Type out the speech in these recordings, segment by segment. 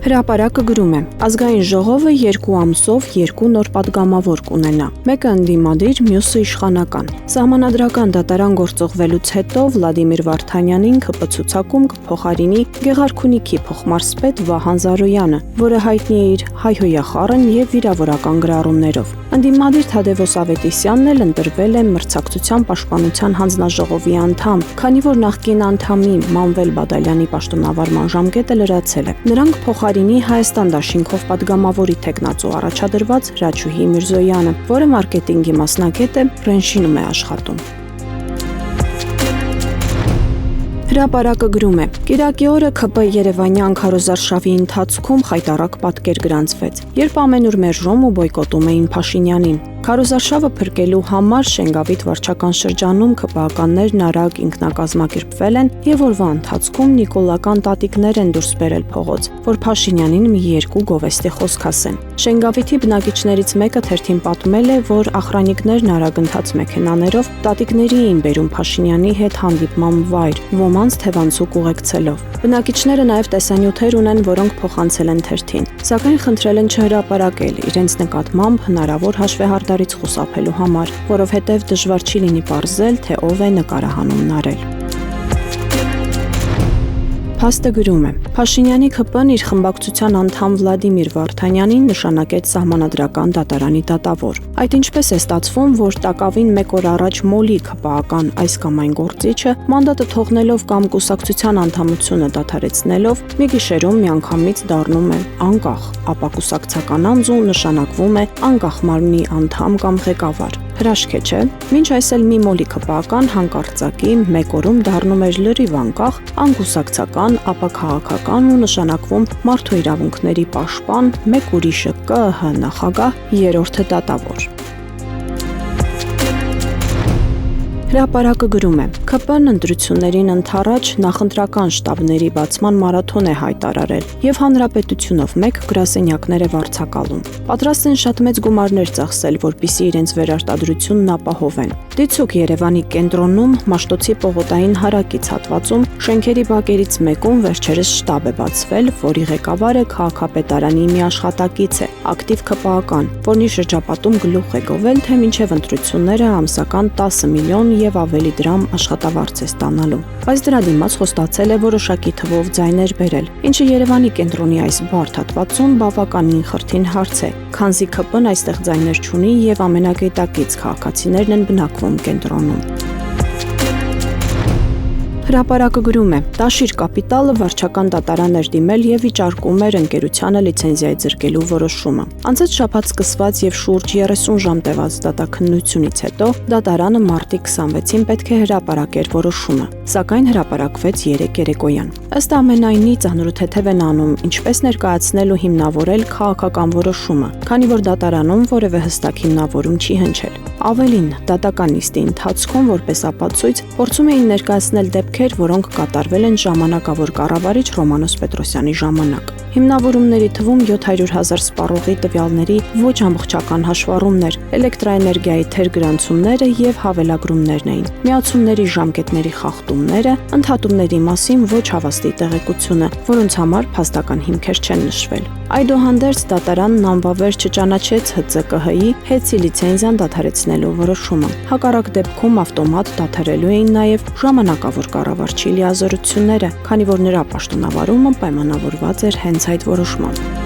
Հրապարակը գրում է. ազգային ժողովը 2 ամսով 2 նոր падգամավոր կունենա։ Մեկը ընդդիմադիր, մյուսը իշխանական։ Սահմանադրական դատարան գործողվելուց հետո Վլադիմիր Վարդանյանին ԿՊ ցուցակում կփոխարինի Գեղարքունիքի փոխմարզպետ Վահան Զարոյանը, որը հայտնի է իր հայհոյախառն եւ վիրավորական գրառումներով։ Ընդդիմադիր Թադևոս Ավետիսյանն էլ ընտրվել է մրցակցության պաշտպանության հանձնաժողովի անդամ, քանի որ նախկին անդամի Մանվել Բադալյանի պաշտոնավարման ժամկետը լրացել է։ Նրանք փոխարինի Հայաստան դաշինքով падգամավորի թեկնածու առաջադրված Ռաչուհի Միրզոյանը, որը մարքեթինգի մասնագետ է, Ռենշինում է աշխատում։ Հրապարակը գրում է. Կիրակի օրը ԿՊ Երևանյան քարոզարշավի ընթացքում խայտառակ պատկեր գրանցվեց, երբ ամենուր մերժում ու բոյկոտում էին Փաշինյանին։ Քարոզարշավը փրկելու համար Շենգավիթ վարչական շրջանում ԿՊ-ականներն արագ ինքնակազմակերպվել են եւ օրվա ընթացքում նիկոլական տատիկներ են դուրս բերել փողոց, որ Փաշինյանին մի երկու գովեստի խոսք ասեն։ Շենգավիթի բնակիչներից մեկը թերթին պատմել է, որ ախրանիկներն արագընթաց մեքենաներով տատիկների էին բերում Փաշինյանի հետ հանդիպման վայր, ոմանց թևանցուկ ուղեկցելով։ Բնակիչները նաև տեսանյութեր ունեն, որոնք փոխանցել են թերթին, սակայն խնդրել են չհրապարակել իրենց նկատմամբ հնարավոր հաշվեհարդարից խուսափելու համար, որովհետև դժվար չի լինի պարզել, թե ով է նկարահանումն արել։ Փաստը գրում է. Փաշինյանի ԿՊ-ն իր խմբակցության անդամ Վլադիմիր Վարդանյանին նշանակեց սահմանադրական դատարանի դատավոր։ Այդ ինչպես է ստացվում, որ տակավին 1 օր առաջ Մոլի ԿՊ-ական այս կամ այն գործիչը մանդատը թողնելով կամ կուսակցության անդամությունը դադարեցնելով մի գիշերում միանգամից դառնում է անկախ, ապա կուսակցական անձու նշանակվում է անկախ մարմնի անդամ կամ ղեկավար։ Հրաշք է, չէ՞։ Մինչ այս էլ մի Մոլի ԿՊ-ական հանկարծակի 1 օրում դառնում էր լրիվ անկախ, անկուսակցական, ապա քաղաքական ու նշանակվում մարդու իրավունքների պաշտպան, մեկ ուրիշը ԿԸՀ նախագահ, երրորդը դատավոր։ Հրապարակը գրում է. ԿՊ-ն ընտրություններին ընդառաջ նախընտրական շտաբների բացման մարաթոն է հայտարարել եւ հանրապետությունով մեկ գրասենյակներ է վարձակալում։ Պատրաստ են շատ մեծ գումարներ ծախսել, որպեսզի իրենց վերարտադրությունն ապահովեն։ Դիցուք Երևանի կենտրոնում Մաշտոցի պողոտային հարակից հատվածում շենքերի բակերից մեկում վերջերս շտաբ է բացվել, որի ղեկավարը քաղաքապետարանի մի աշխատակից է, ակտիվ ԿՊ-ական, որն իր շրջապատում գլուխ է գովել, թե մինչև ընտրությունները ամսական 10 միլիոն եւ ավելի դրամ աշխատավարձ է ստանալու։ Բայց դրա դիմաց խոստացել է որոշակի թվով ձայներ բերել, ինչը Երևանի կենտրոնի այս բարդ հատվածում բավականին խրթին հարց է, քանզի ԿՊ-ն այստեղ ձայներ չունի եւ ամենագետակից քաղաքացիներն են բնակվում կենտրոնում։ Հրապարակը գրում է. Տաշիր կապիտալը վարչական դատարան էր դիմել եւ վիճարկում էր ընկերությանը լիցենզիայի զրկելու որոշումը։ Անցած շաբաթ սկսված եւ շուրջ 30 ժամ տևած դատաքննությունից հետո դատարանը մարտի 26-ին պետք է հրապարակեր որոշումը, սակայն հրապարակվեց 3 երեկոյան։ Ըստ ամենայնի ծանրութեթև են անում, ինչպես ներկայացնել ու հիմնավորել քաղաքական որոշումը, քանի որ դատարանում որևէ հստակ հիմնավորում չի հնչել։ Ավելին, դատական նիստի ընթացքում որպես ապացույց փորձում էին ներկայացնել դեպքեր, որոնք կատարվել են ժամանակավոր կառավարիչ Ռոմանոս Պետրոսյանի ժամանակ։ Հիմնավորումների թվում 700,000 սպառողի տվյալների ոչ ամբողջական հաշվառումներ, էլեկտրաէներգիայի թերգրանցումները եւ հավելագրումներն էին, միացումների ժամկետների խախտումները, ընդհատումների մասին ոչ հավաստի տեղեկությունը, որոնց համար փաստական հիմքեր չեն նշվել։ Այդուհանդերձ դատարանն անվավեր չճանաչեց ՀՑԿՀ-ի հետցի լիցենզիան դադարեցնելու որոշումը։ Հակառակ դեպքում ավտոմատ դադարելու էին նաև ժամանակավոր կառավարչի լիազորությունները, քանի որ նրա պաշտոնավարումը պայմանավորված էր հենց այդ որոշմամբ։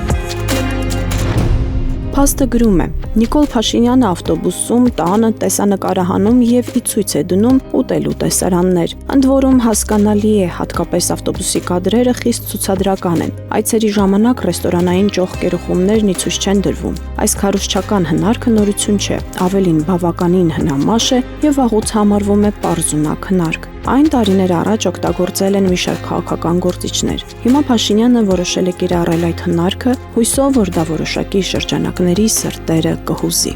Փաստը գրում է. Նիկոլ Փաշինյանը ավտոբուսում, տանը, տեսանկարահանում եւ ի ցույց է դնում ուտելու տեսարաններ։ Ընդ որում հասկանալի է, հատկապես ավտոբուսի կադրերը խիստ ցուցադրական են։ Այցերի ժամանակ ռեստորանային ճոխ կերուխումներն ի ցույց չեն դրվում։ Այս քարոզչական հնարքը նորություն չէ, ավելին բավականին հնամաշ է եւ վաղուց համարվում է պարզունակ հնարք։ Այն տարիներ առաջ օգտագործել են մի շարք քաղաքական գործիչներ։ Հիմա Փաշինյանը որոշել է կիրառել այդ հնարքը, հույսով, որ դա որոշակի շրջանակների սրտերը կհուզի։